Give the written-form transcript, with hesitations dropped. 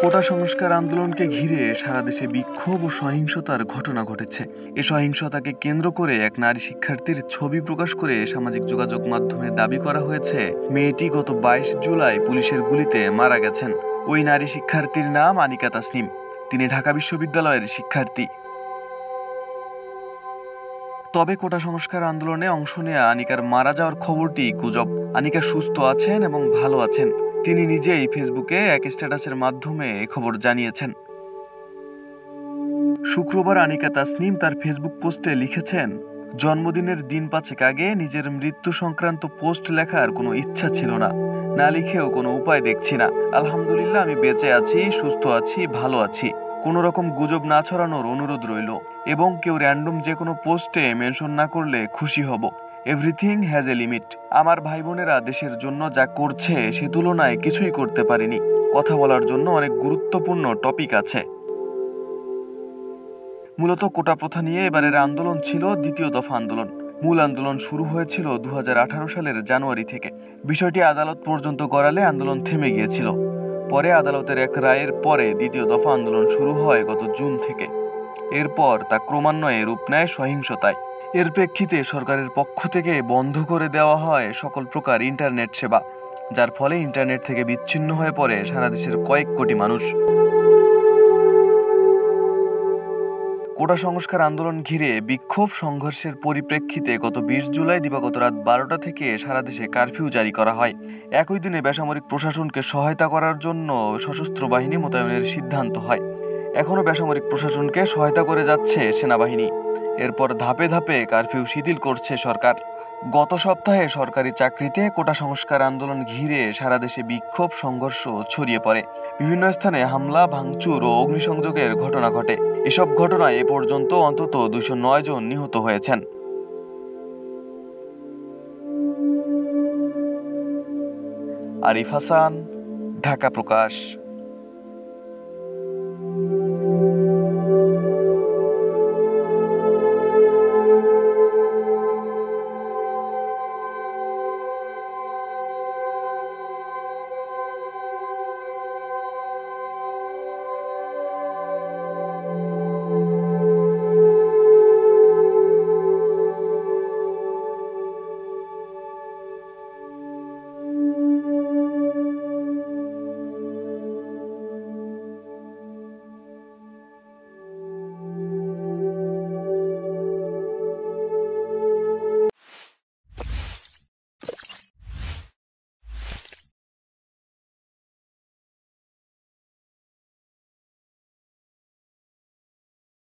কোটা সংস্কার আন্দোলনকে ঘিরে সারা দেশে বিক্ষোভ ও সহিংসতার ঘটনা ঘটেছে। এ সহিংসতাকে কেন্দ্র করে এক নারী শিক্ষার্থীর ছবি প্রকাশ করে সামাজিক যোগাযোগ মাধ্যমে দাবি করা হয়েছে মেয়েটি গত 22 জুলাই পুলিশের গুলিতে মারা গেছেন। ওই নারী শিক্ষার্থীর নাম আনিকা তাসনিম। তিনি ঢাকা বিশ্ববিদ্যালয়ের শিক্ষার্থী। তবে কোটা সংস্কার আন্দোলনে অংশ নেয়া আনিকার মারা যাওয়ার খবরটি গুজব। আনিকা সুস্থ আছেন এবং ভালো আছেন। তিনি নিজেই ফেসবুকে এক স্ট্যাটাসের মাধ্যমে এ খবর জানিয়েছেন। শুক্রবার আনিকা তাসনিম তার ফেসবুক পোস্টে লিখেছেন, জন্মদিনের দিন 5 আগে নিজের মৃত্যু সংক্রান্ত পোস্ট লেখার কোনো ইচ্ছা ছিল না, না লিখেও কোনো উপায় দেখছি না। আলহামদুলিল্লাহ, আমি বেঁচে আছি, সুস্থ আছি, ভালো আছি। কোনো রকম গুজব না ছড়ানোর অনুরোধ রইল এবং কেউ র্যান্ডম যে কোনো পোস্টে মেনশন না করলে খুশি হব। Everything has a limit. আমার ভাই বোনেরা দেশের জন্য যা করছে সে তুলনায় কিছুই করতে পারেনি। কথা বলার জন্য অনেক গুরুত্বপূর্ণ টপিক আছে। মূলত কোটা প্রথা নিয়ে এবারের আন্দোলন ছিল দ্বিতীয় দফা আন্দোলন। মূল আন্দোলন শুরু হয়েছিল 2018 সালের জানুয়ারি থেকে। বিষয়টি আদালত পর্যন্ত গড়ালে আন্দোলন থেমে গিয়েছিল। পরে আদালতের এক রায়ের পরে দ্বিতীয় দফা আন্দোলন শুরু হয় গত জুন থেকে। এরপর তা ক্রমান্বয়ে রূপ নেয় সহিংসতায়। এর প্রেক্ষিতে সরকারের পক্ষ থেকে বন্ধ করে দেওয়া হয় সকল প্রকার ইন্টারনেট সেবা, যার ফলে ইন্টারনেট থেকে বিচ্ছিন্ন হয়ে পড়ে সারা দেশের কয়েক কোটি মানুষ। কোটা সংস্কার আন্দোলন ঘিরে বিক্ষোভ সংঘর্ষের পরিপ্রেক্ষিতে গত 20 জুলাই দিবাগত রাত 12টা থেকে সারা দেশে কারফিউ জারি করা হয়। একই দিনে বেসামরিক প্রশাসনকে সহায়তা করার জন্য সশস্ত্র বাহিনী মোতায়েনের সিদ্ধান্ত হয়। এখনও বেসামরিক প্রশাসনকে সহায়তা করে যাচ্ছে সেনাবাহিনী। এরপর ধাপে ধাপে কারফিউ শিথিল করছে সরকার। গত সপ্তাহে সরকারি চাকরিতে কোটা সংস্কার আন্দোলন ঘিরে সারা দেশে বিক্ষোভ সংঘর্ষ ছড়িয়ে পড়ে। বিভিন্ন স্থানে হামলা, ভাঙচুর ও অগ্নিসংযোগের ঘটনা ঘটে। এসব ঘটনায় এ পর্যন্ত অন্তত 209 জন নিহত হয়েছেন। আরিফ হাসান, ঢাকা প্রকাশ।